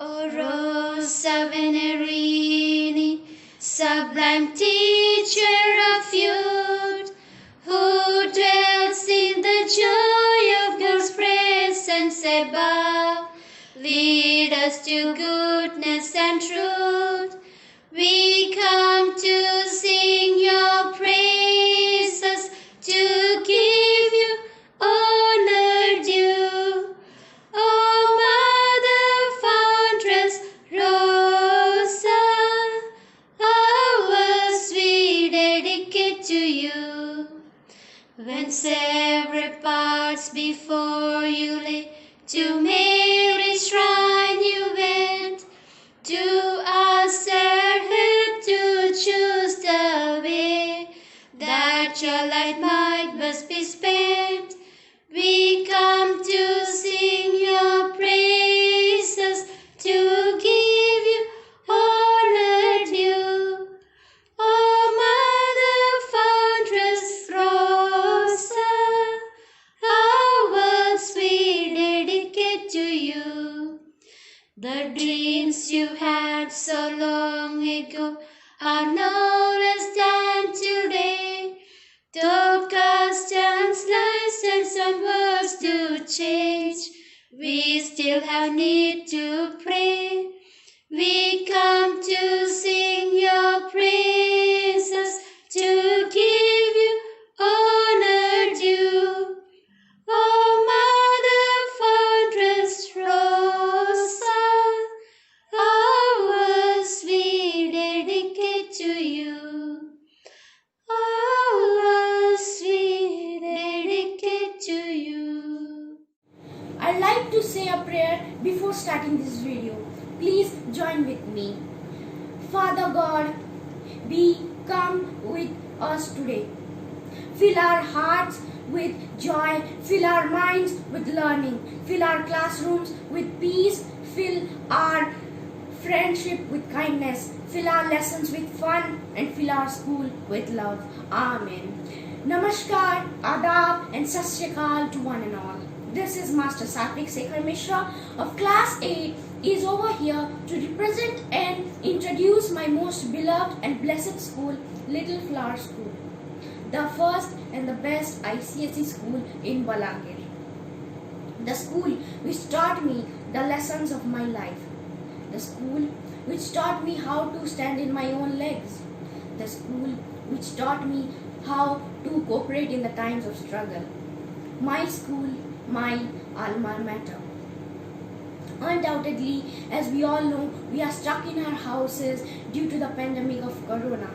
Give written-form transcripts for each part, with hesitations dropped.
O Rosa Venerini, sublime teacher of youth, who dwells in the joy of God's presence above, lead us to goodness and truth. We come to sing your praises, to give you honor due. O Mother Foundress Rosa, ours we dedicate to you. When several parts before you lay, to Mary's shrine you went, to us help to choose the way that your light might must be spent. We come to sing your praises, to give you honor due. O Mother Foundress Rosa, ours we dedicate to you. The dreams you had so long ago are no less than today. Though customs, lies, and some words to change, we still have need to pray. We come to sing your praises, to give you honor due. O Mother Foundress Rosa, ours we dedicate to you. Ours we dedicate to you. I'd like to say a prayer before starting this video. Please join with me. Father God, be come with us today. Fill our hearts with joy, fill our minds with learning, fill our classrooms with peace, fill our friendship with kindness, fill our lessons with fun, and fill our school with love. Amen. Namaskar, Adab, and Sat Sri Akal to one and all. This is Master Satvik Sekhar Mishra of Class 8 is over here to represent and introduce my most beloved and blessed school, Little Flower School, the first and the best ICSE school in Balagir. The school which taught me the lessons of my life. The school which taught me how to stand in my own legs. The school which taught me how to cooperate in the times of struggle. My school, my alma mater. Undoubtedly, as we all know, we are stuck in our houses due to the pandemic of corona.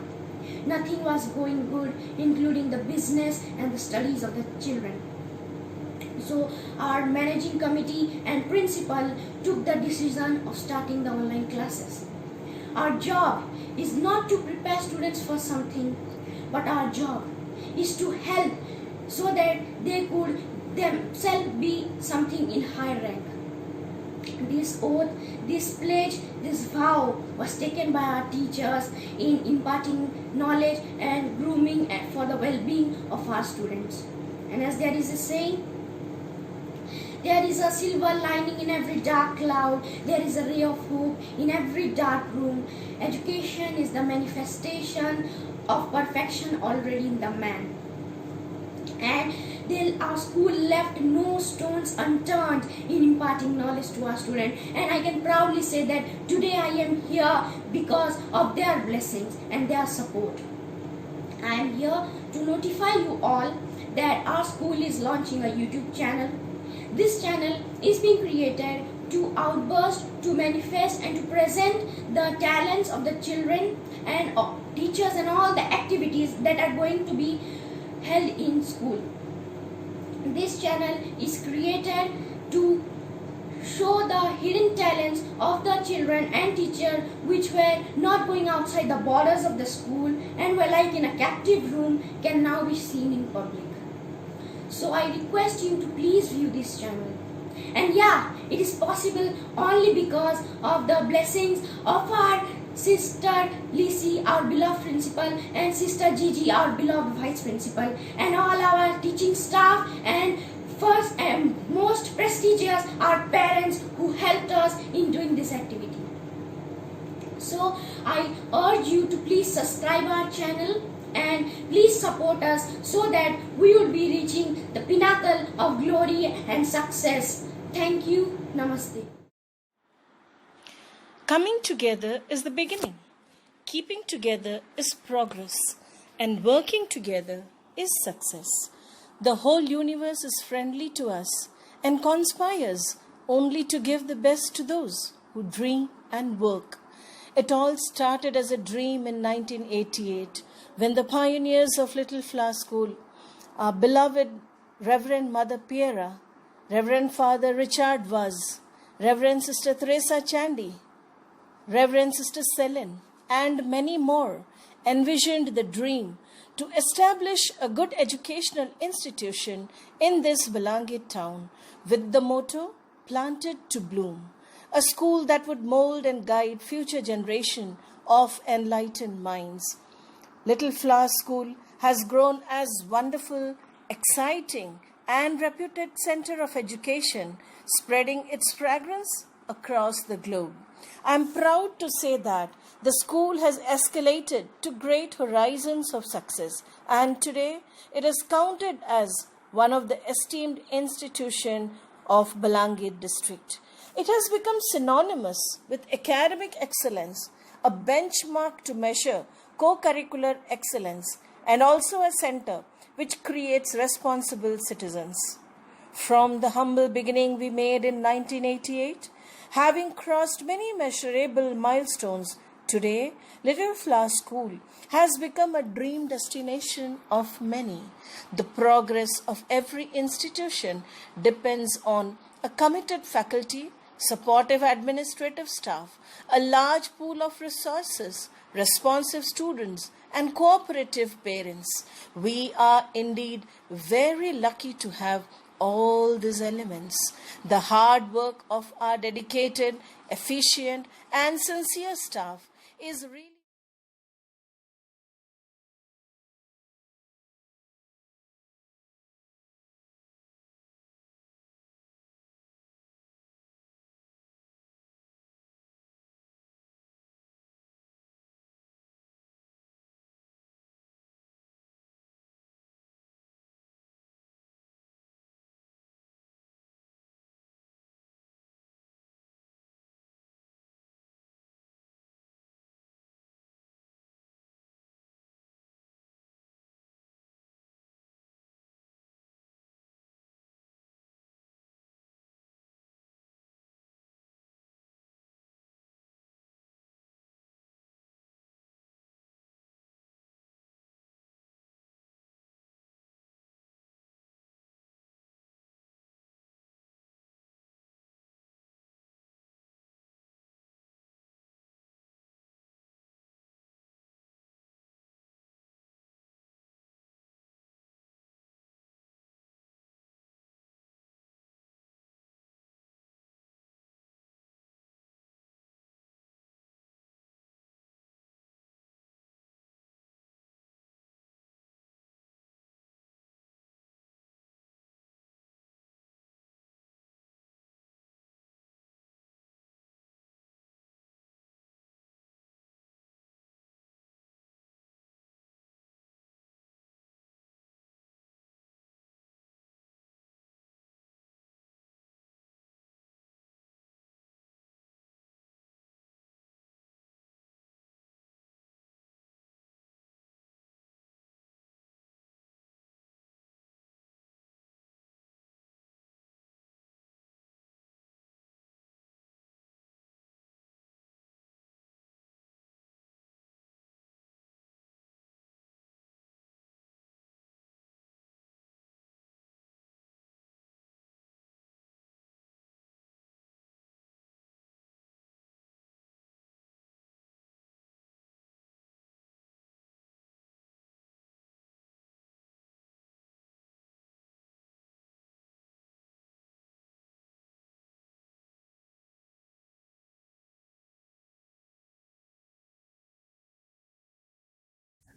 Nothing was going good, including the business and the studies of the children. So our managing committee and principal took the decision of starting the online classes. Our job is not to prepare students for something, but our job is to help so that they could themselves be something in high rank. This oath, this pledge, this vow was taken by our teachers in imparting knowledge and grooming for the well-being of our students. And as there is a saying, there is a silver lining in every dark cloud. There is a ray of hope in every dark room. Education is the manifestation of perfection already in the man. And our school left no stones unturned in imparting knowledge to our students. And I can proudly say that today I am here because of their blessings and their support. I am here to notify you all that our school is launching a YouTube channel. This channel is being created to outburst, to manifest and to present the talents of the children and teachers and all the activities that are going to be held in school. This channel is created to show the hidden talents of the children and teachers which were not going outside the borders of the school and were like in a captive room can now be seen in public. So I request you to please view this channel. And yeah, it is possible only because of the blessings of our Sister Lisi, our beloved principal, and Sister Gigi, our beloved vice principal, and all our teaching staff and first and most prestigious are parents who helped us in doing this activity. So I urge you to please subscribe our channel and please support us so that we will be reaching the pinnacle of glory and success. Thank you. Namaste. Coming together is the beginning. Keeping together is progress. And working together is success. The whole universe is friendly to us and conspires only to give the best to those who dream and work. It all started as a dream in 1988 when the pioneers of Little Flower School, our beloved Reverend Mother Piera, Reverend Father Richard Vaz, Reverend Sister Teresa Chandy, Reverend Sister Selin, and many more envisioned the dream to establish a good educational institution in this Balangir town with the motto, Planted to Bloom, a school that would mold and guide future generation of enlightened minds. Little Flower School has grown as wonderful, exciting, and reputed center of education, spreading its fragrance across the globe. I am proud to say that the school has escalated to great horizons of success, and today it is counted as one of the esteemed institutions of Balangir district. It has become synonymous with academic excellence, a benchmark to measure co-curricular excellence, and also a center which creates responsible citizens. From the humble beginning we made in 1988, having crossed many measurable milestones, today Little Flower School has become a dream destination of many. The progress of every institution depends on a committed faculty, supportive administrative staff, a large pool of resources, responsive students, and cooperative parents. We are indeed very lucky to have all these elements. The hard work of our dedicated, efficient, and sincere staff is really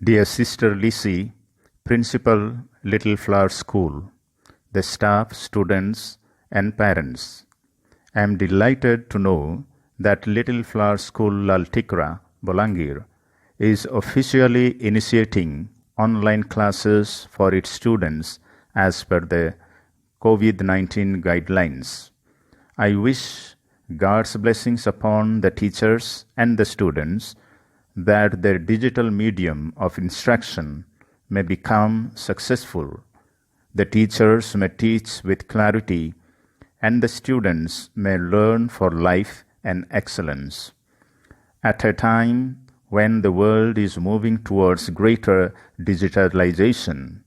Dear Sister Lissy, Principal, Little Flower School, the staff, students, and parents. I am delighted to know that Little Flower School Lal Tikra, Bolangir, is officially initiating online classes for its students as per the COVID-19 guidelines. I wish God's blessings upon the teachers and the students that their digital medium of instruction may become successful. The teachers may teach with clarity and the students may learn for life and excellence. At a time when the world is moving towards greater digitalization,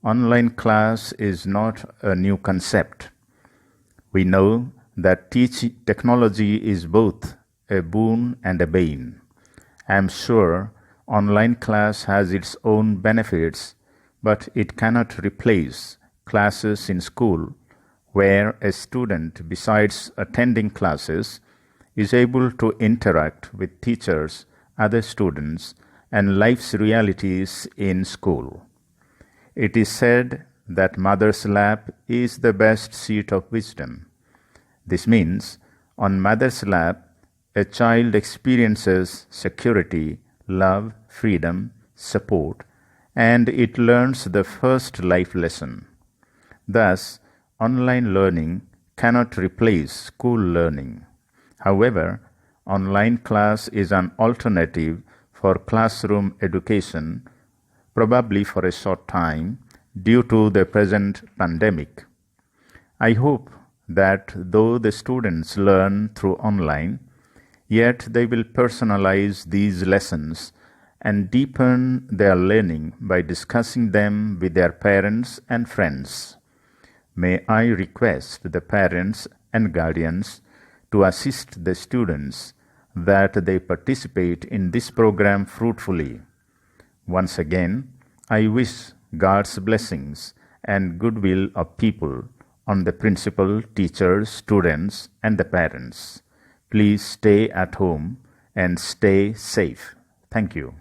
online class is not a new concept. We know that technology is both a boon and a bane. I am sure online class has its own benefits, but it cannot replace classes in school where a student, besides attending classes, is able to interact with teachers, other students, and life's realities in school. It is said that mother's lap is the best seat of wisdom. This means on mother's lap, a child experiences security, love, freedom, support, and it learns the first life lesson. Thus, online learning cannot replace school learning. However, online class is an alternative for classroom education, probably for a short time, due to the present pandemic. I hope that though the students learn through online, yet they will personalize these lessons and deepen their learning by discussing them with their parents and friends. May I request the parents and guardians to assist the students that they participate in this program fruitfully. Once again, I wish God's blessings and goodwill of people on the principal, teachers, students, and the parents. Please stay at home and stay safe. Thank you.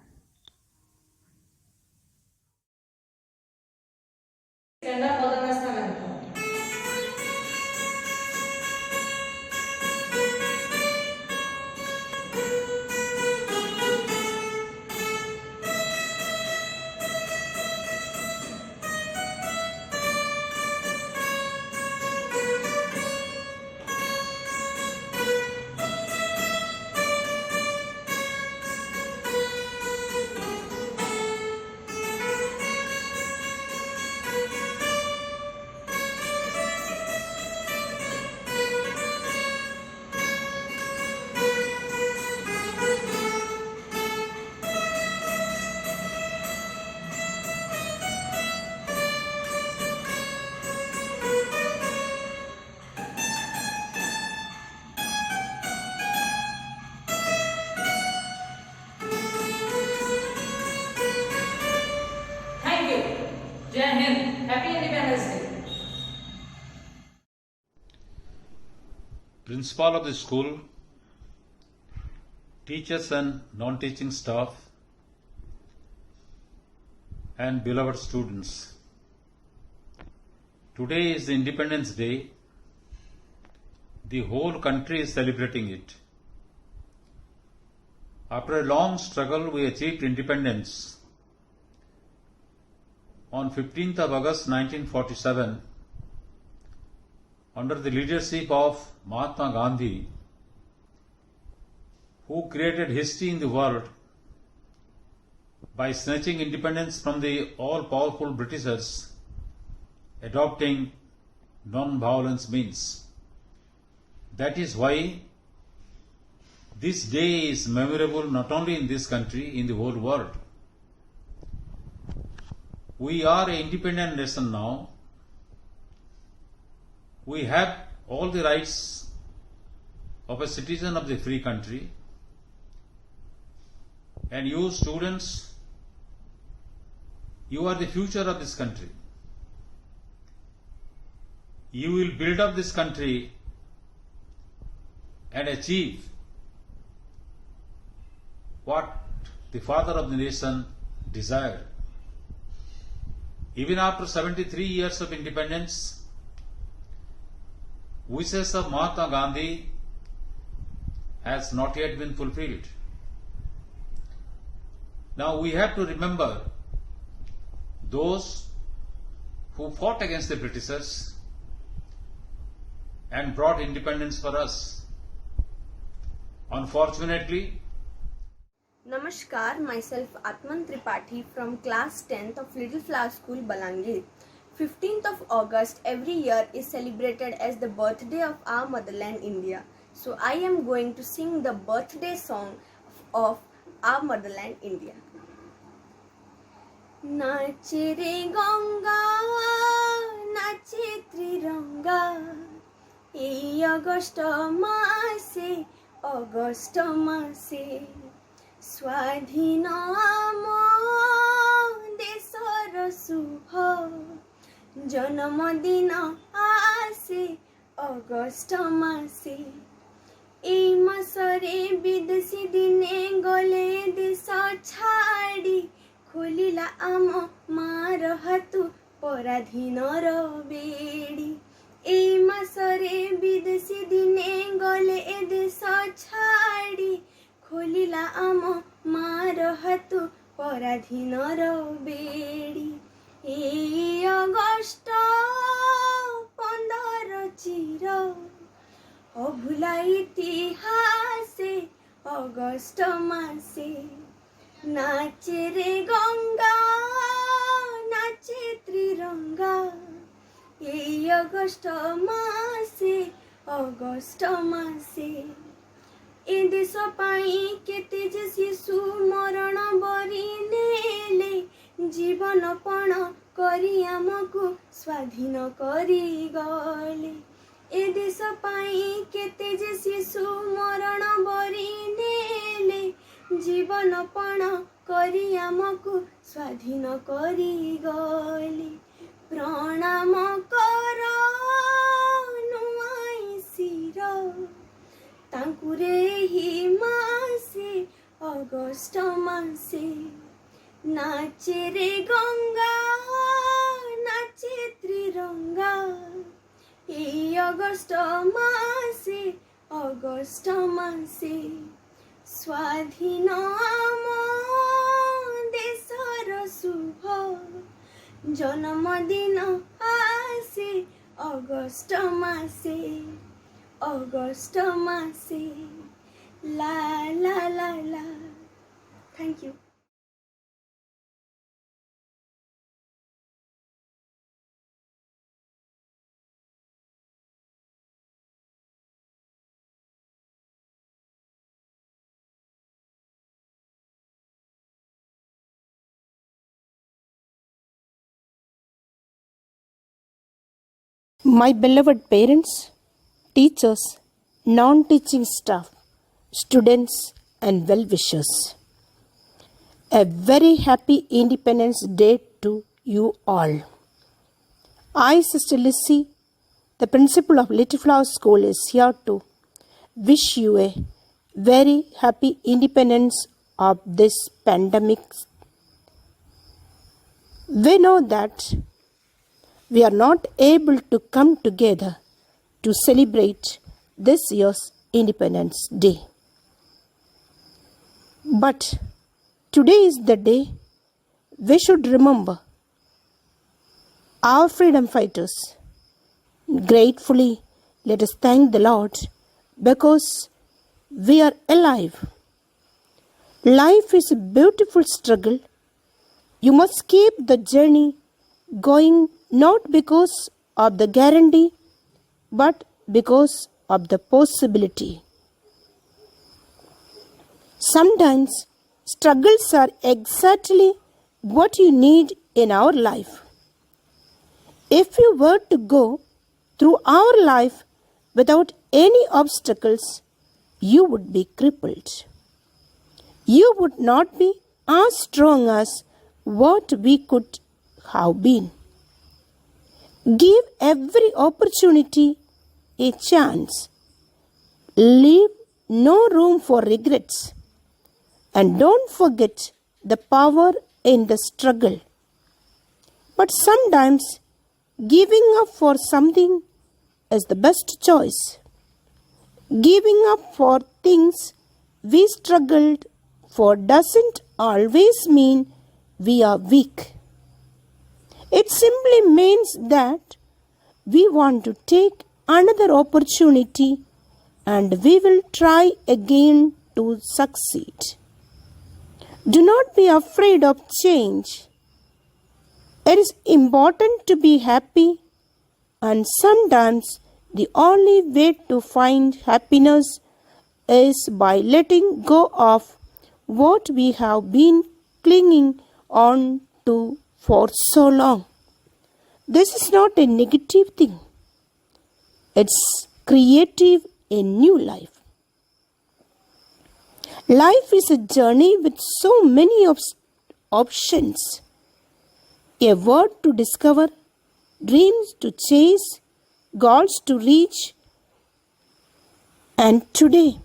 Principal of the school, teachers and non-teaching staff, and beloved students. Today is the Independence Day. The whole country is celebrating it. After a long struggle, we achieved independence. On 15th of August 1947, under the leadership of Mahatma Gandhi, who created history in the world by snatching independence from the all-powerful Britishers, adopting non-violence means. That is why this day is memorable not only in this country, in the whole world. We are an independent nation now. We have all the rights of a citizen of the free country. And you students, you are the future of this country. You will build up this country and achieve what the father of the nation desired. Even after 73 years of independence, wishes of Mahatma Gandhi has not yet been fulfilled. Now we have to remember those who fought against the Britishers and brought independence for us. Unfortunately, Namaskar, myself Atman Tripathi from class 10th of Little Flower School, Balangir. 15th of August every year is celebrated as the birthday of our motherland India. So I am going to sing the birthday song of our motherland India. নাচে রে গঙ্গা নাচে ত্রিরঙ্গা এই August মাসে স্বাধীন আম দেশর শুভ জন্মদিন আসে August মাসে এই মাসরে বিদেশী দিনে গলে দেশ ছাড়ি খোলিলা আম মার হাতু পরাধীনর বেড়ি এই মাসরে বিদেশী দিনে গলে দেশ ছাড়ি খোলিলা আম মার হাতু পরাধীনর বেড়ি এই অগস্ট 15 চির অভুলা ইতিহাসে অগস্ট মাসে নাচে রে গঙ্গা নাচে ত্রিরঙ্গা এই অগস্ট মাসে এ দেশ পাই কেতে যে শিশু মরণ বরি নেলে জীবন পণ করি আমকু স্বাধীন করি গলে এ দেশ পাই কেতে যে শিশু মরণ বরি নেলে জীবন পণ করি আমকু স্বাধীন করি গলে প্রণাম কর নুয়াই শির তাঙ্কু রে হি মাসে অগস্ট মাসে নাচে রে গঙ্গা নাচে ত্রিরঙ্গা এই অগস্ট মাসে স্বাধীন আম দেশর শুভ জন্মদিন আসে অগস্ট মাসে লা la la la. Thank you. My beloved parents, teachers, non-teaching staff, students and well-wishers, a very happy Independence Day to you all. I, Sister Lissy, the principal of Little Flower School, is here to wish you a very happy independence of this pandemic. We know that we are not able to come together to celebrate this year's Independence Day. But today is the day we should remember our freedom fighters. Gratefully, let us thank the Lord because we are alive. Life is a beautiful struggle. You must keep the journey going, not because of the guarantee, but because of the possibility. Sometimes struggles are exactly what you need in our life. If you were to go through our life without any obstacles, you would be crippled. You would not be as strong as what we could have been. Give every opportunity a chance. Leave no room for regrets. And don't forget the power in the struggle. But sometimes giving up for something is the best choice. Giving up for things we struggled for doesn't always mean we are weak. It simply means that we want to take another opportunity and we will try again to succeed. Do not be afraid of change. It is important to be happy, and sometimes the only way to find happiness is by letting go of what we have been clinging on to for so long. This is not a negative thing. It's creative in new life. Life is a journey with so many options. A word to discover, dreams to chase, goals to reach. And today,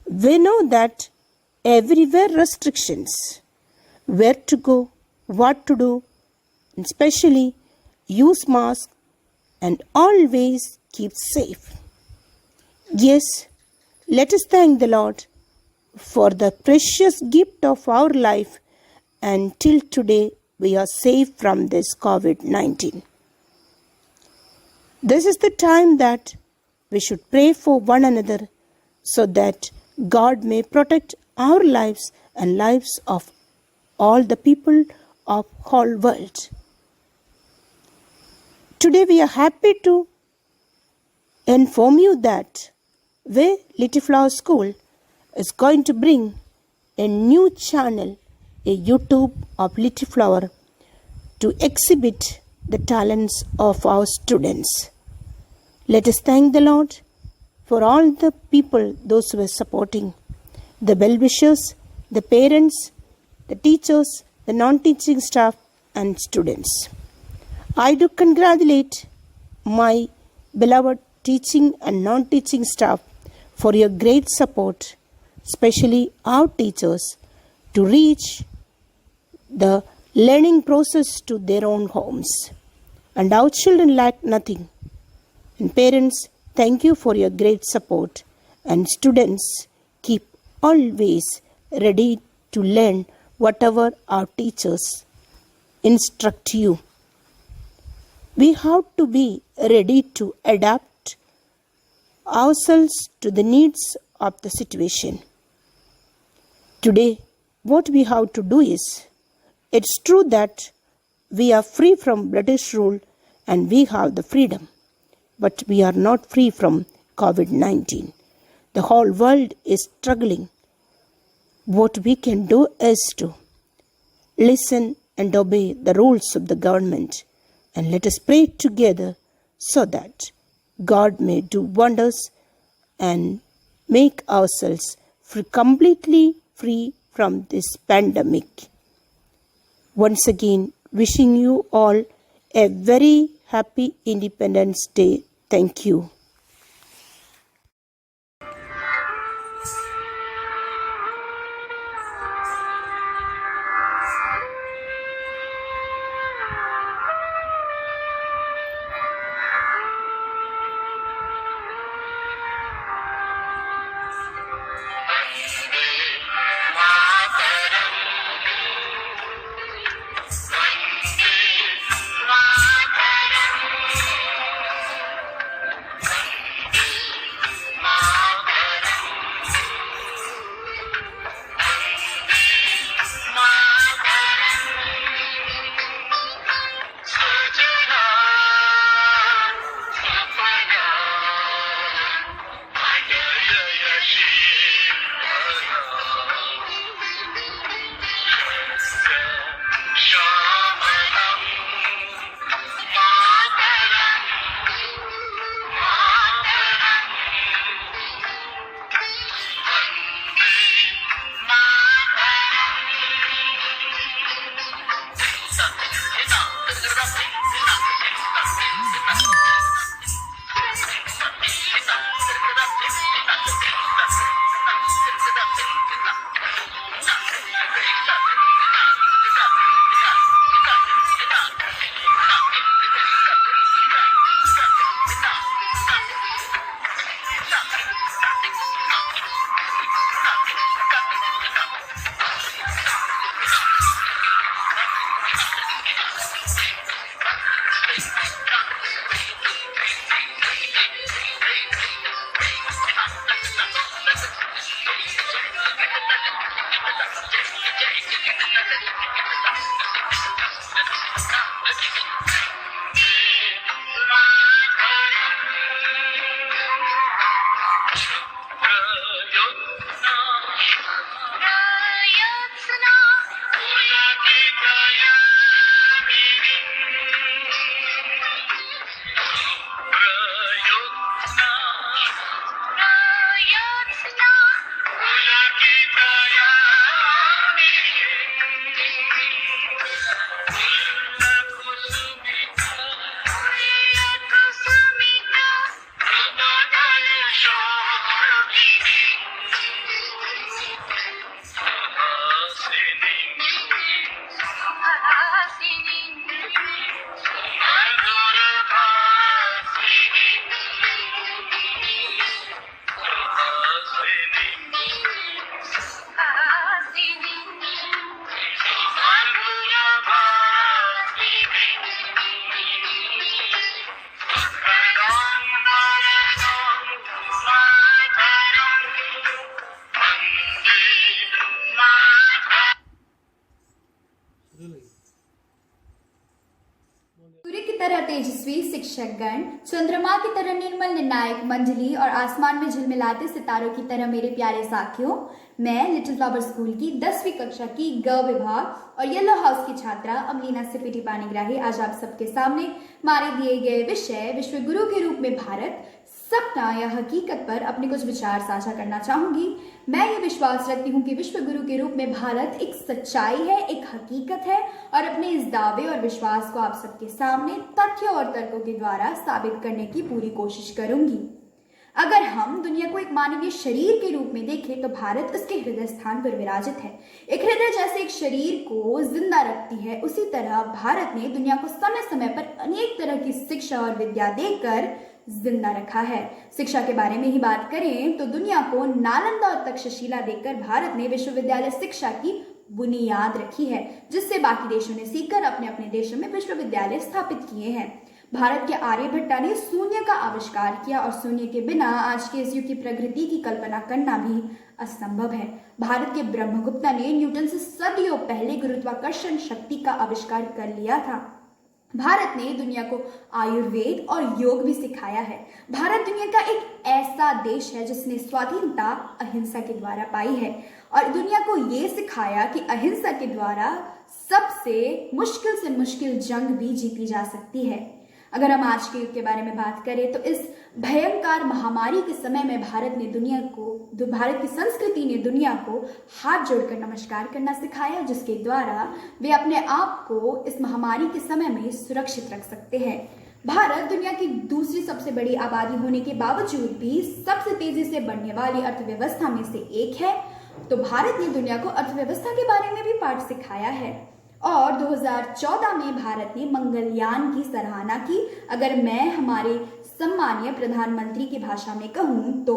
we know that everywhere restrictions, where to go, what to do, and especially use mask and always keep safe. Yes, let us thank the Lord for the precious gift of our life, and till today we are safe from this COVID-19. This is the time that we should pray for one another so that God may protect our lives and lives of all the people of whole world. Today we are happy to inform you that Way Little Flower School is going to bring a new channel, a YouTube of Little Flower, to exhibit the talents of our students. Let us thank the Lord for all the people, those who are supporting, the well-wishers, the parents, the teachers, the non-teaching staff and students. I do congratulate my beloved teaching and non-teaching staff for your great support, especially our teachers, to reach the learning process to their own homes. And our children lack nothing. And parents, thank you for your great support. And students, keep always ready to learn whatever our teachers instruct you. We have to be ready to adapt ourselves to the needs of the situation. Today, what we have to do is, it's true that we are free from British rule and we have the freedom, but we are not free from COVID-19. The whole world is struggling. What we can do is to listen and obey the rules of the government, and let us pray together so that God may do wonders and make ourselves completely free from this pandemic. Once again, wishing you all a very happy Independence Day. Thank you. तेजस्वी शिक्षकगण, चंद्रमा की तरह निर्मल निर्णायक मंजली और आसमान में झिलमिलाते सितारों की तरह मेरे प्यारे साथियों, मैं लिटिल फ्लावर स्कूल की 10वीं कक्षा की ग विभाग और येलो हाउस की छात्रा अमलीना सिपिटी पानीग्राही आज आप सबके सामने हमारे दिए गए विषय विश्व गुरु के रूप में भारत, सपना या हकीकत पर अपने कुछ विचार साझा करना चाहूंगी। मैं ये विश्वास रखती हूँ कि विश्व गुरु के रूप में भारत एक सच्चाई है, एक हकीकत है और अपने इस दावे और विश्वास को आप सबके सामने तथ्यों और तर्कों के द्वारा साबित करने की पूरी कोशिश करूंगी। अगर हम दुनिया को एक मानवीय शरीर के रूप में देखें तो भारत उसके हृदय स्थान पर विराजित है। एक हृदय जैसे एक शरीर को जिंदा रखती है, उसी तरह भारत ने दुनिया को समय समय पर अनेक तरह की शिक्षा और विद्या देकर जिंदा रखा है। शिक्षा के बारे में ही बात करें तो दुनिया को नालंदा और तक्षशिला देकर भारत ने विश्वविद्यालय शिक्षा की बुनियाद रखी है, जिससे बाकी देशों ने सीखकर अपने अपने देशों में विश्वविद्यालय स्थापित किए हैं। भारत के आर्यभट्टा ने शून्य का आविष्कार किया और शून्य के बिना आज के इस युग की प्रकृति की कल्पना करना भी असंभव है। भारत के ब्रह्मगुप्ता ने न्यूटन से सदियों पहले गुरुत्वाकर्षण शक्ति का आविष्कार कर लिया था। भारत ने दुनिया को आयुर्वेद और योग भी सिखाया है। भारत दुनिया का एक ऐसा देश है जिसने स्वाधीनता अहिंसा के द्वारा पाई है और दुनिया को ये सिखाया कि अहिंसा के द्वारा सबसे मुश्किल से मुश्किल जंग भी जीती जा सकती है। अगर हम आज के युग के बारे में बात करें तो इस भयंकर महामारी के समय में भारत की संस्कृति ने दुनिया को हाथ जोड़कर नमस्कार करना सिखाया, जिसके द्वारा वे अपने आप को इस महामारी के समय में सुरक्षित रख सकते हैं। भारत दुनिया की दूसरी सबसे बड़ी आबादी होने के बावजूद भी सबसे तेजी से बढ़ने वाली अर्थव्यवस्था में से एक है, तो भारत ने दुनिया को अर्थव्यवस्था के बारे में भी पाठ सिखाया है और 2014 में भारत ने मंगलयान की सराहना की। अगर मैं हमारे सम्मानीय प्रधानमंत्री की भाषा में कहूँ तो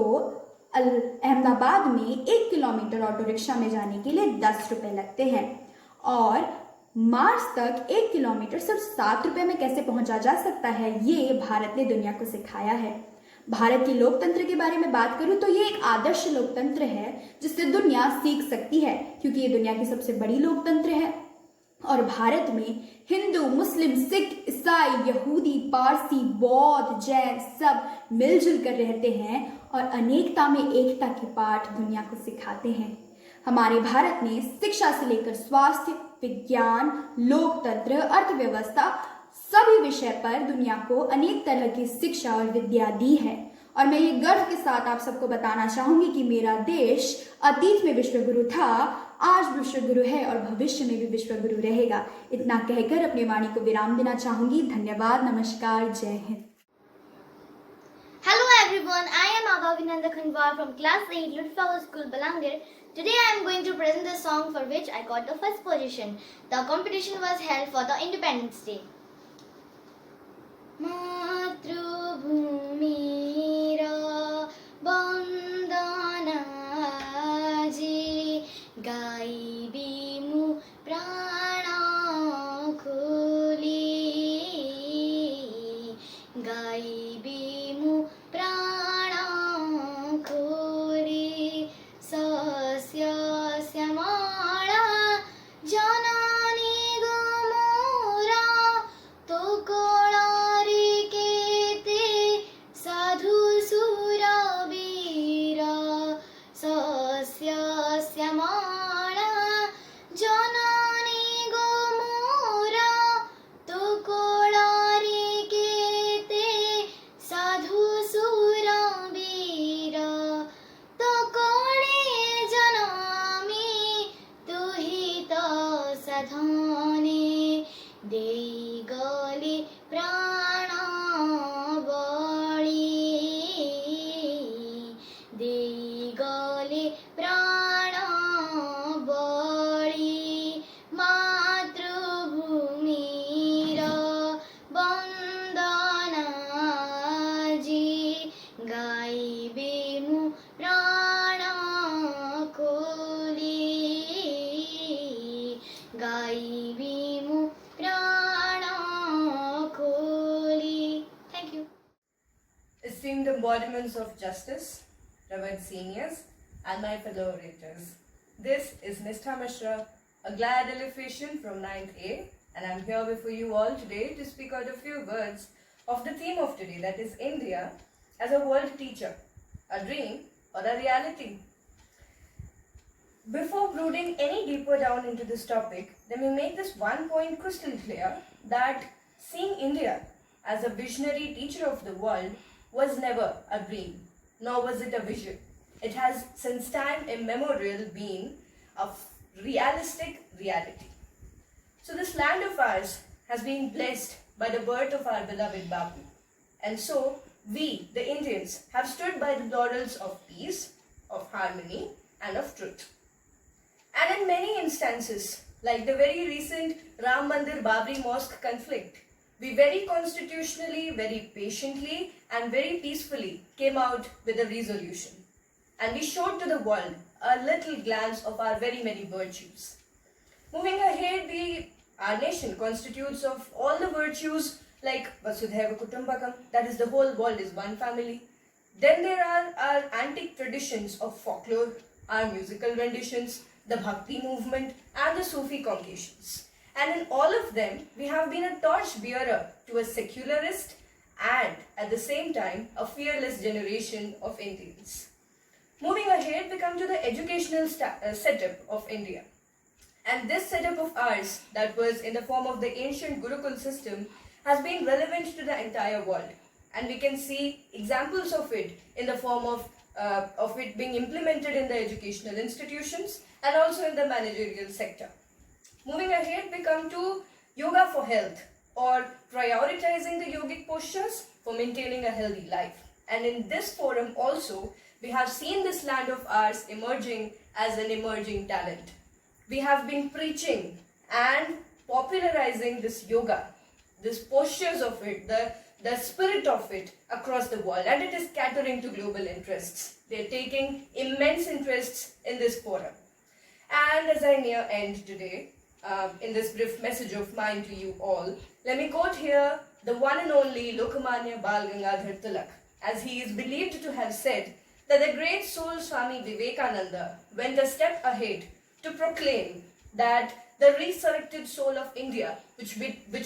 अहमदाबाद में 1 किलोमीटर ऑटो रिक्शा में जाने के लिए 10 रुपए लगते हैं और मार्स तक 1 किलोमीटर सिर्फ 7 रुपए में कैसे पहुंचा जा सकता है, ये भारत ने दुनिया को सिखाया है। भारत के लोकतंत्र के बारे में बात करूं तो ये एक आदर्श लोकतंत्र है जिससे दुनिया सीख सकती है, क्योंकि ये दुनिया की सबसे बड़ी लोकतंत्र है और भारत में हिंदू, मुस्लिम, सिख, ईसाई, यहूदी, पारसी, बौद्ध, जैन सब मिलजुल कर रहते हैं और अनेकता में एकता के पाठ दुनिया को सिखाते हैं। हमारे भारत ने शिक्षा से लेकर स्वास्थ्य, विज्ञान, लोकतंत्र, अर्थव्यवस्था सभी विषय पर दुनिया को अनेक तरह की शिक्षा और विद्या दी है और मैं ये गर्व के साथ आप सबको बताना चाहूंगी कि मेरा देश अतीत में विश्वगुरु था, आज विश्वगुरु है और भविष्य में भी विश्वगुरु रहेगा। इतना कहकर अपनी वाणी को विराम देना चाहूंगी। धन्यवाद, नमस्कार, जय Hind. Hello everyone, I am Agavinanda Khanwar from class 8 Little Flower School Balangir. Today I am going to present the song for which I got the first position. The competition was held for the Independence Day. मातृभूमि बंदना जी गाइबी मु प्राण खोली गाइबी मु प्राण खोली सस्य श्यामला जननी Gomorrah तो कोलारी केते साधु सुरवीरा सस्य श्यामला जननी गोमोरा तो कोलारी केते साधु सुरवीरा तो कोणे जनामी तुहित सधने देई गले प्राण बळी देई गले प्राण बळी मातृभूमिर बंदना जी गाइबे मु प्राण खोली गाइबे मु प्राण खोली। Thank you. Esteemed embodiments of justice, revered seniors, and my fellow orators. This is Nistha Mishra, a glad Elefation from 9th A, and I'm here before you all today to speak out a few words of the theme of today, that is India as a world teacher, a dream or a reality. Before brooding any deeper down into this topic, let me make this one point crystal clear, that seeing India as a visionary teacher of the world was never a dream, nor was it a vision. It has since time immemorial been a realistic reality. So this land of ours has been blessed by the birth of our beloved Bapu. And so we, the Indians, have stood by the laurels of peace, of harmony, and of truth. And in many instances, like the very recent Ram Mandir Babri Mosque conflict, we very constitutionally, very patiently, and very peacefully came out with a resolution. And we showed to the world a little glance of our very many virtues. Moving ahead, our nation constitutes of all the virtues like Vasudhaiva Kutumbakam, that is, the whole world is one family. Then there are our antique traditions of folklore, our musical renditions, the Bhakti movement, and the Sufi congregations. And in all of them, we have been a torch bearer to a secularist and, at the same time, a fearless generation of Indians. Moving ahead, we come to the educational setup of India. And this setup of ours, that was in the form of the ancient Gurukul system, has been relevant to the entire world. And we can see examples of it in the form of it being implemented in the educational institutions and also in the managerial sector. Moving ahead, we come to yoga for health, or prioritizing the yogic postures for maintaining a healthy life. And in this forum also, we have seen this land of ours emerging as an emerging talent. We have been preaching and popularizing this yoga, these postures of it, the spirit of it across the world, and it is catering to global interests. They're taking immense interests in this forum. And as I near end today, in this brief message of mine to you all, let me quote here the one and only Lokmanya Bal Gangadhar Tilak, as he is believed to have said that the great soul Swami Vivekananda went a step ahead to proclaim that the resurrected soul of India, which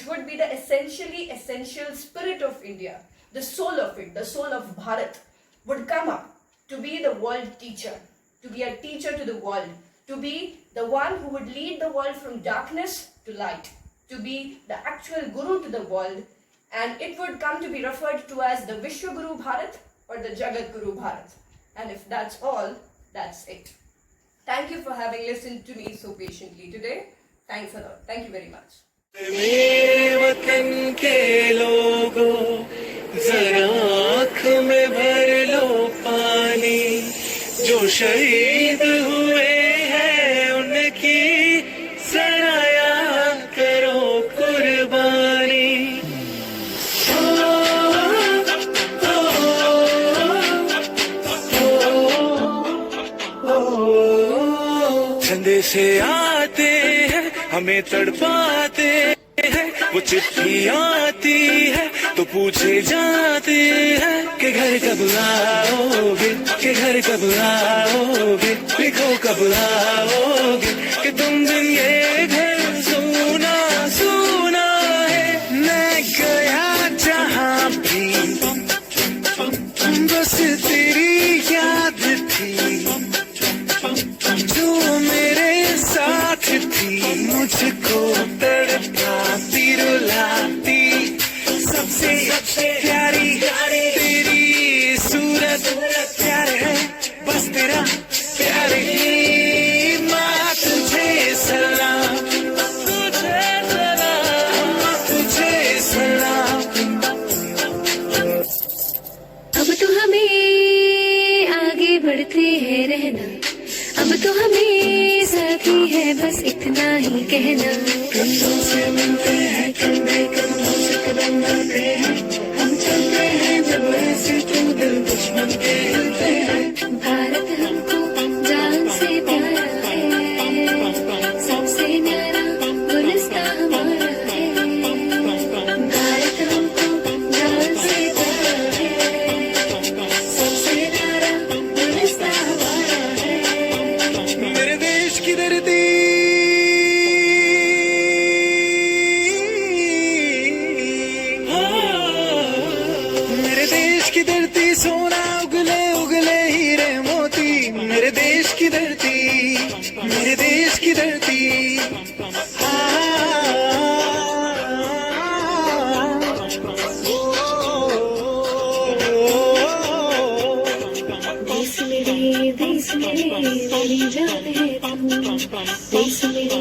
would be the essential spirit of India, the soul of it, the soul of Bharat, would come up to be the world teacher, to be a teacher to the world, to be the one who would lead the world from darkness to light, to be the actual Guru to the world, and it would come to be referred to as the Vishwaguru Bharat or the Jagat Guru Bharat. And if that's all, that's it. Thank you for having listened to me so patiently today. Thanks a lot. Thank you very much. मेरे वतन के लोगों जरा आँख में भर लो पानी, जो शहीद हुए हैं उनकी जरा याद करो कुर्बानी। झंडे से आते हैं हमें तड़पाते हैं, वो चिट्ठी आती है तो पूछे जाते हैं कि घर कब आओगे, कि घर कब आओगे, लिखो कब आओगे, कि तुम दिन ये घर सुना सुना है। मैं गया जहाँ भी बस तेरी याद थी, जो मेरे साथ थी, मुझको तड़पाती रुलाती, सबसे प्यारी तेरी सूरत प्यार है, बस तेरा प्यार ही। माँ तुझे सलाम, तुझे सलाम, तुझे सलाम। अब तो हमें आगे बढ़ते हैं रहना, अब तो हमें साथी है बस इतना ही कहना। कंधों से मिलते हैं, कंधे कंधों से कदम मिलते हैं, हम चलते हैं जब ऐसे तो दिल दुश्मन के हिलते हैं। भारत हमको जान से प्यारा है, सबसे न्यारा गुलिस्तां हमारा है। भारत हमको जान से प्यारा है, सबसे न्यारा गुलिस्तां हमारा है। मेरे देश की धरती की धरती, मेरे देश की धरती। देश मेरे मेरी जान है तू, देश मेरे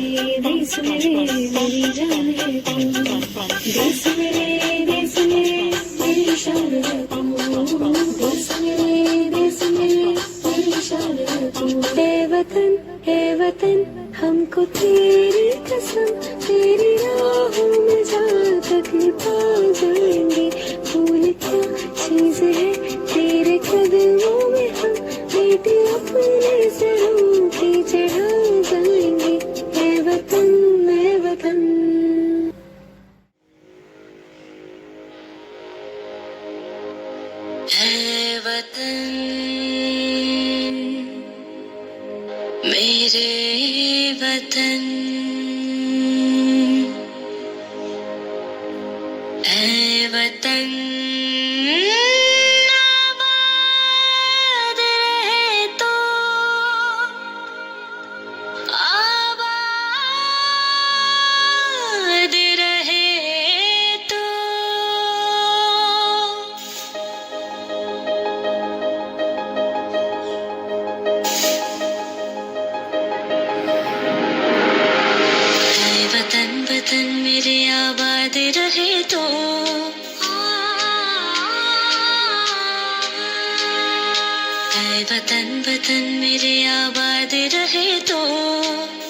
मेरी जान है तू, देश मेरे मेरी शान है तू, देश मेरे मेरी शान है तू। हे वतन हमको तेरी कसम, तेरी राहों में जहाँ तक पा जाएंगे। फूल क्या चीज है तेरे कदमों में, हम बेटे अपने सरों पे चढ़ा जाएंगे। है वतन है वतन। है वतन मेरे वतन, है वतन आबाद रहे तो, आबाद रहे तो। वतन मेरे आबाद रहे तो, ऐ वतन मेरे आबाद रहे तो,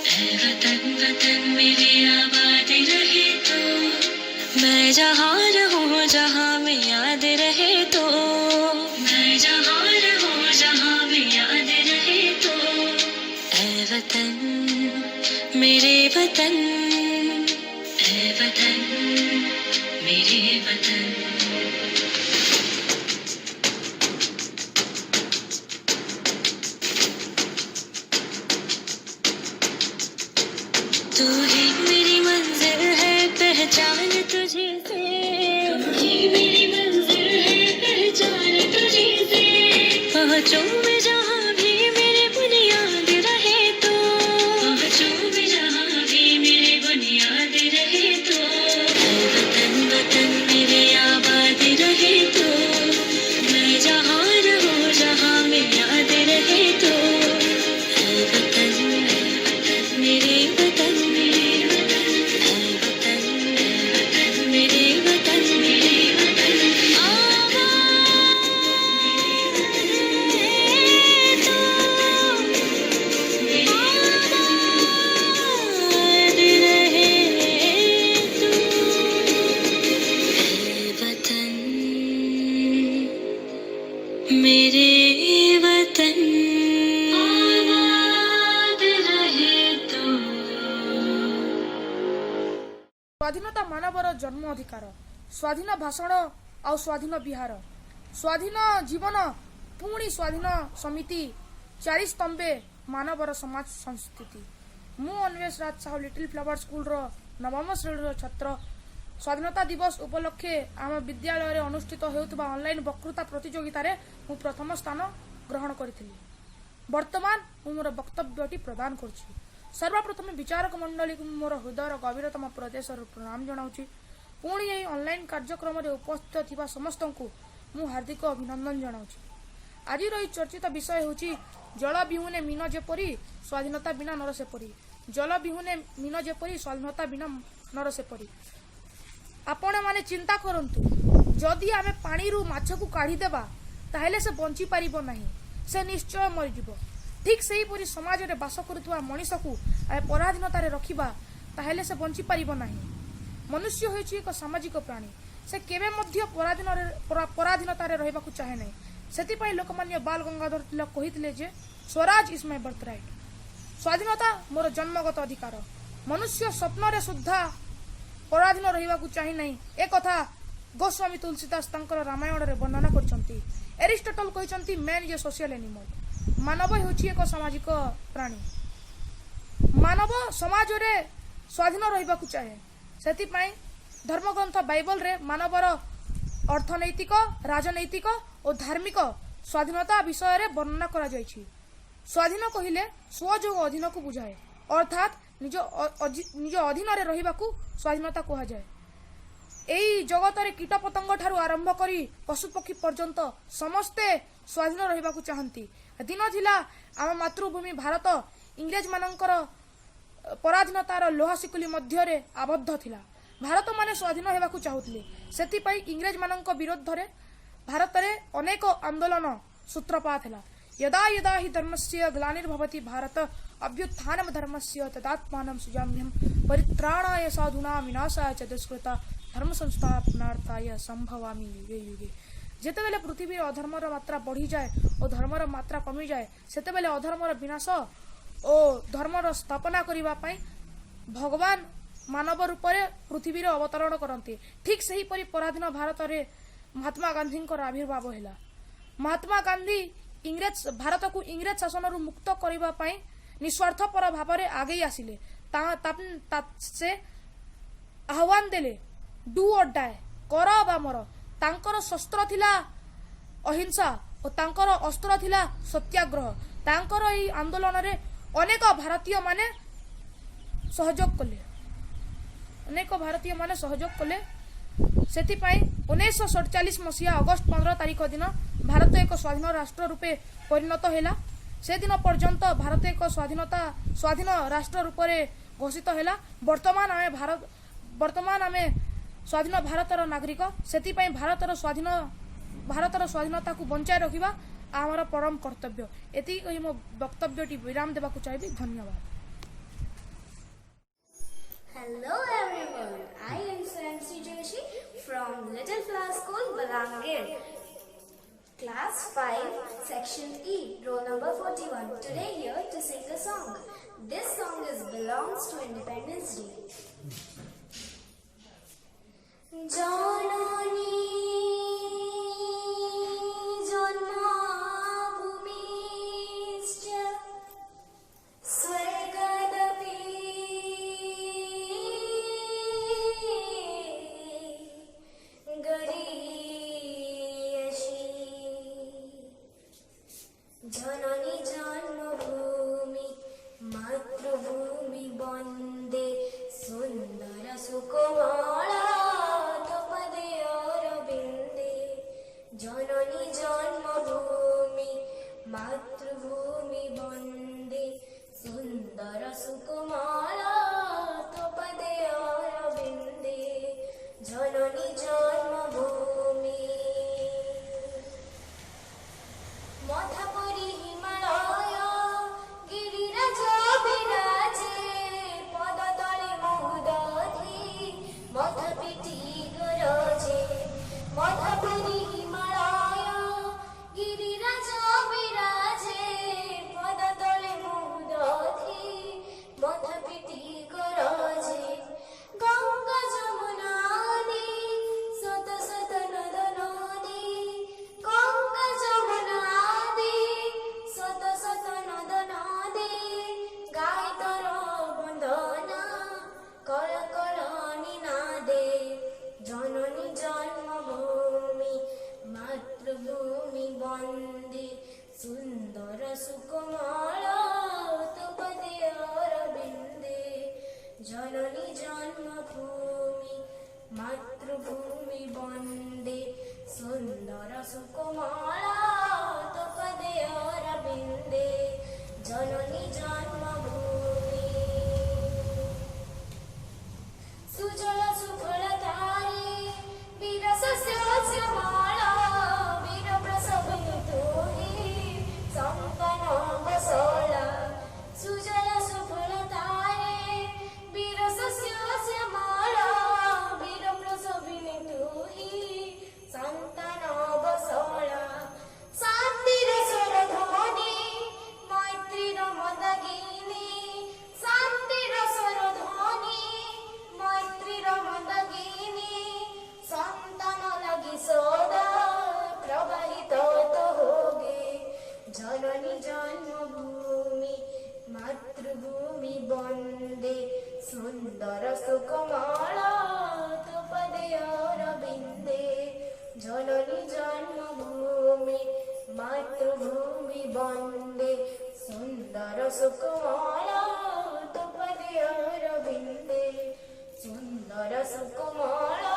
ऐ वतन मेरे आबाद रहे तो। मैं जहाँ रहूँ जहाँ में याद रहे तो, मैं जहाँ रहूँ जहाँ में याद रहे तो। ऐ वतन मेरे वतन, ऐ वतन मेरे वतन। तू ही मेरी मंजिल है, पहचान तुझे से, तू ही मेरी मंजिल है, पहचान तुझे से। पहुँचूं मैं जहाँ भी मेरी बुनियाद रहे तो, पहुँचूं मैं जहाँ भी मेरी बुनियाद रहे तो। वतन मेरे आबाद रहे तो, मैं जहाँ रहूँ जहाँ में याद रहे तो। वतन मेरे वतन, मेरे वतन, मेरे वतन आबाद तो, आबाद रहे तो। वतन मेरे वतन आबाद रहे तो। ସ୍ୱାଧୀନତା ମାନବର ଜନ୍ମ ଅଧିକାର, ସ୍ୱାଧୀନ ଭାଷଣ ଆଉ ସ୍ୱାଧୀନ ବିହାର, ସ୍ୱାଧୀନ ଜୀବନ ପୁଣି ସ୍ୱାଧୀନ ସମିତି, ଚାରି ସ୍ତମ୍ଭେ ମାନବର ସମାଜ ସଂସ୍କୃତି। ମୁଁ ଅନ୍ୱେଷ ରାଜ ସାହୁ ଲିଟିଲ୍ ଫ୍ଲାୱାର ସ୍କୁଲର ନବମ ଶ୍ରେଣୀର ଛାତ୍ର। ସ୍ୱାଧୀନତା ଦିବସ ଉପଲକ୍ଷେ ଆମ ବିଦ୍ୟାଳୟରେ ଅନୁଷ୍ଠିତ ହେଉଥିବା ଅନଲାଇନ୍ ବକ୍ତୃତା ପ୍ରତିଯୋଗିତାରେ ମୁଁ ପ୍ରଥମ ସ୍ଥାନ ଗ୍ରହଣ କରିଥିଲି। ବର୍ତ୍ତମାନ ମୁଁ ମୋର ବକ୍ତବ୍ୟଟି ପ୍ରଦାନ କରୁଛି। ସର୍ବପ୍ରଥମେ ବିଚାରକ ମଣ୍ଡଳୀକୁ ମୋର ହୃଦୟର ଗଭୀରତମ ପ୍ରଦେଶରୁ ପ୍ରଣାମ ଜଣାଉଛି। ପୁଣି ଏହି ଅନଲାଇନ୍ କାର୍ଯ୍ୟକ୍ରମରେ ଉପସ୍ଥିତ ଥିବା ସମସ୍ତଙ୍କୁ ମୁଁ ହାର୍ଦ୍ଦିକ ଅଭିନନ୍ଦନ ଜଣାଉଛି। ଆଜିର ଏହି ଚର୍ଚ୍ଚିତ ବିଷୟ ହେଉଛି ଜଳ ବିହୁନେ ମୀନ ଯେପରି, ସ୍ୱାଧୀନତା ବିନା ନର ସେପରି। ଜଳ ବିହୁନେ ମୀନ ଯେପରି, ସ୍ୱାଧୀନତା ବିନା ନର ସେପରି। ଆପଣମାନେ ଚିନ୍ତା କରନ୍ତୁ, ଯଦି ଆମେ ପାଣିରୁ ମାଛକୁ କାଢ଼ିଦେବା ତାହେଲେ ସେ ବଞ୍ଚିପାରିବ ନାହିଁ, ସେ ନିଶ୍ଚୟ ମରିଯିବ। ଠିକ୍ ସେହିପରି ସମାଜରେ ବାସ କରୁଥିବା ମଣିଷକୁ ଆମେ ପରାଧୀନତାରେ ରଖିବା ତାହେଲେ ସେ ବଞ୍ଚିପାରିବ ନାହିଁ। ମନୁଷ୍ୟ ହେଉଛି ଏକ ସାମାଜିକ ପ୍ରାଣୀ, ସେ କେବେ ମଧ୍ୟ ପରାଧୀନତାରେ ରହିବାକୁ ଚାହେଁ ନାହିଁ। ସେଥିପାଇଁ ଲୋକମାନ୍ୟ ବାଲ ଗଙ୍ଗାଧର ତିଲକ କହିଥିଲେ ଯେ swaraj is my birthright, ସ୍ୱାଧୀନତା ମୋର ଜନ୍ମଗତ ଅଧିକାର। ମନୁଷ୍ୟ ସ୍ୱପ୍ନରେ ସୁଦ୍ଧା ପରାଧୀନ ରହିବାକୁ ଚାହିଁ ନାହିଁ, ଏକଥା ଗୋସ୍ୱାମୀ ତୁଳସୀଦାସ ତାଙ୍କର ରାମାୟଣରେ ବର୍ଣ୍ଣନା କରିଛନ୍ତି। ଏରିଷ୍ଟଟଲ କହିଛନ୍ତି man is a social animal, ମାନବ ହେଉଛି ଏକ ସାମାଜିକ ପ୍ରାଣୀ। ମାନବ ସମାଜରେ ସ୍ୱାଧୀନ ରହିବାକୁ ଚାହେଁ। ସେଥିପାଇଁ ଧର୍ମଗ୍ରନ୍ଥ ବାଇବଲରେ ମାନବର ଅର୍ଥନୈତିକ, ରାଜନୈତିକ ଓ ଧାର୍ମିକ ସ୍ୱାଧୀନତା ବିଷୟରେ ବର୍ଣ୍ଣନା କରାଯାଇଛି। ସ୍ୱାଧୀନ କହିଲେ ସ୍ୱଯୋଗ ଅଧୀନକୁ ବୁଝାଏ, ଅର୍ଥାତ୍ ନିଜ ଅଧୀନରେ ରହିବାକୁ ସ୍ୱାଧୀନତା କୁହାଯାଏ। ଏହି ଜଗତରେ କୀଟପତଙ୍ଗ ଠାରୁ ଆରମ୍ଭ କରି ପଶୁପକ୍ଷୀ ପର୍ଯ୍ୟନ୍ତ ସମସ୍ତେ ସ୍ୱାଧୀନ ରହିବାକୁ ଚାହାନ୍ତି। ଦିନ ଥିଲା ଆମ ମାତୃଭୂମି ଭାରତ ଇଂରେଜମାନଙ୍କର ପରାଧୀନତାର ଲୌହ ଶିକୁଲି ମଧ୍ୟରେ ଆବଦ୍ଧ ଥିଲା। ଭାରତମାନେ ସ୍ୱାଧୀନ ହେବାକୁ ଚାହୁଁଥିଲେ। ସେଥିପାଇଁ ଇଂରେଜମାନଙ୍କ ବିରୋଧରେ ଭାରତରେ ଅନେକ ଆନ୍ଦୋଳନ ସୂତ୍ରପାତ ହେଲା। यदा यदा हि धर्मस्य ग्लानिर्भवति भारत अभ्युत्थानं धर्मस्य तदात्मानं सृजाम्यहं परित्राणाय साधूनां विनाशाय च दुष्कृता धर्म संस्थापनार्थाय संभवामि युगे युगे। ଯେତେବେଳେ ପୃଥିବୀରେ ଅଧର୍ମର ମାତ୍ରା ବଢ଼ିଯାଏ ଓ ଧର୍ମର ମାତ୍ରା କମିଯାଏ, ସେତେବେଳେ ଅଧର୍ମର ବିନାଶ ଓ ଧର୍ମର ସ୍ଥାପନା କରିବା ପାଇଁ ଭଗବାନ ମାନବ ରୂପରେ ପୃଥିବୀରେ ଅବତରଣ କରନ୍ତି। ଠିକ୍ ସେହିପରି ପରାଧୀନ ଭାରତରେ ମହାତ୍ମା ଗାନ୍ଧୀଙ୍କର ଆବିର୍ଭାବ ହେଲା। ମହାତ୍ମା ଗାନ୍ଧୀ ଭାରତକୁ ଇଂରେଜ ଶାସନରୁ ମୁକ୍ତ କରିବା ପାଇଁ ନିସ୍ୱାର୍ଥପର ଭାବରେ ଆଗେଇ ଆସିଲେ। ସେ ଆହ୍ୱାନ ଦେଲେ, ଡୁ ଅର୍ ଡାଏ, କର ବା ମର। ତାଙ୍କର ଶସ୍ତ୍ର ଥିଲା ଅହିଂସା ଓ ତାଙ୍କର ଅସ୍ତ୍ର ଥିଲା ସତ୍ୟାଗ୍ରହ। ତାଙ୍କର ଏହି ଆନ୍ଦୋଳନରେ ଅନେକ ଭାରତୀୟମାନେ ସହଯୋଗ କଲେ। ସେଥିପାଇଁ 1947 ମସିହା ଅଗଷ୍ଟ 15 ତାରିଖ ଦିନ ଭାରତ ଏକ ସ୍ୱାଧୀନ ରାଷ୍ଟ୍ର ରୂପେ ପରିଣତ ହେଲା। ସେଦିନ ପର୍ଯ୍ୟନ୍ତ ଭାରତ ଏକ ସ୍ୱାଧୀନ ରାଷ୍ଟ୍ର ରୂପରେ ଘୋଷିତ ହେଲା। ବର୍ତ୍ତମାନ ଆମେ ସ୍ୱାଧୀନ ଭାରତର ନାଗରିକ। ସେଥିପାଇଁ ଭାରତର ସ୍ୱାଧୀନତାକୁ ବଞ୍ଚାଇ ରଖିବା ଆମର ପରମ କର୍ତ୍ତବ୍ୟ। ଏତିକି କହି ମୋ ବକ୍ତବ୍ୟଟି ବିରାମ ଦେବାକୁ ଚାହିଁବି। ଧନ୍ୟବାଦ। Hello everyone, I am Swayanshi Joshi from Little Flower School, Balangir. Class 5, Section E, roll number 41. Today here to sing a song. This song belongs to Independence Day. Janani janmabhumischa swargadapi gariyasi janani janmabhumi matrubhumi bande sundara sukumala tapade arabinde janani janmabhumi matrubhumi bande sundara sukumala tapade arabinde janani janmabhumi मथपुरी Himalaya Giriraj विराजे पद तले महुदधि मथ पिटी गरजे मथपुरी हिमालय गिरिराज विराजे पद तले महुदधि मथ पिटी गरजे गंगा जमुना नदी सत सत नद नदी गंगा जमुना सत सत नद नदी गाय तर बंदना कल कल निनादे जननी जन्मभूमि मातृभूमि वंदे सुंदर सुकुमार तपदे अरविंदे जननी जन्मभूमि मातृभूमि वंदे सुंदर सुकुमार तपदे अरविंदे जननी जन्मभूमि सुजल सुफल तारे वीर शस्य श्यामला वीर प्रसव तोहि संपन्न बसला सुजल सुफल तारे वीर शस्य श्यामला वीर प्रसव तोहि संतान बसला शांतिर स्वर ध्वनि मैत्रीर मदगिनी शांतिर स्वर ध्वनि मैत्रीर मदगिनी संतान लगी सदा प्रवाहित तो होगे जननी जन्मभूमि मातृभूमि वंदे सुंदर सुकुमार तपदे अरविंदे जननी जन्मभूमि मातृभूमि वंदे सुकुमाला तुपदे अरविन्दे सुन्दर सुकुमाला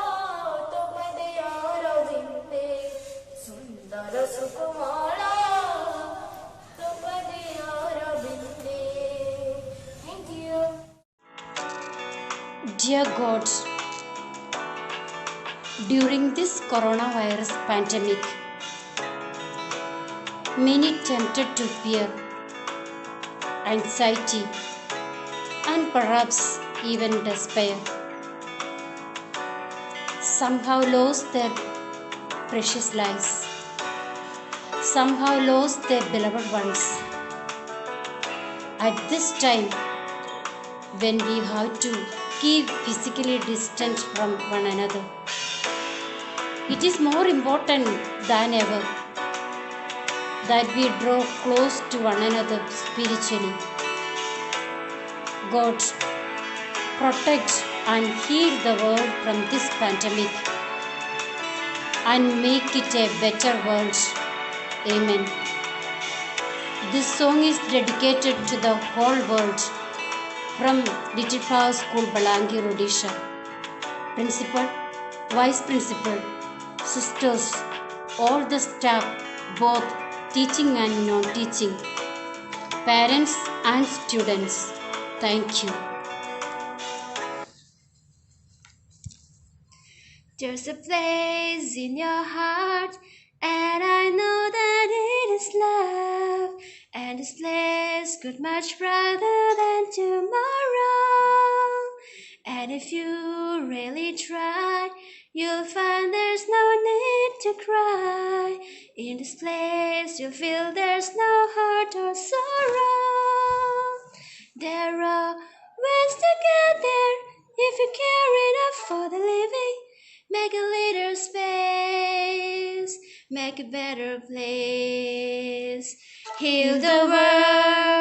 तुपदे अरविन्दे सुन्दर सुकुमाला तुपदे अरविन्दे. Thank you. Dear God, during this coronavirus pandemic, many tempted to fear, anxiety, and perhaps even despair, somehow lost their precious lives, somehow lost their beloved ones. At this time, when we have to keep physically distant from one another, it is more important than ever that we draw close to one another spiritually. God, protect and heal the world from this pandemic and make it a better world. Amen. This song is dedicated to the whole world from Little Flower School, Balangir, Odisha. Principal, Vice Principal, sisters, all the staff, both teaching and non-teaching, parents and students, thank you. There's a place in your heart, and I know that it is love. And this place could much brighter than tomorrow. And if you really try, you'll find there's no need to cry. In this place you'll feel there's no hurt or sorrow. There are ways to get there if you care enough for the living. Make a little space, make a better place. Heal the world.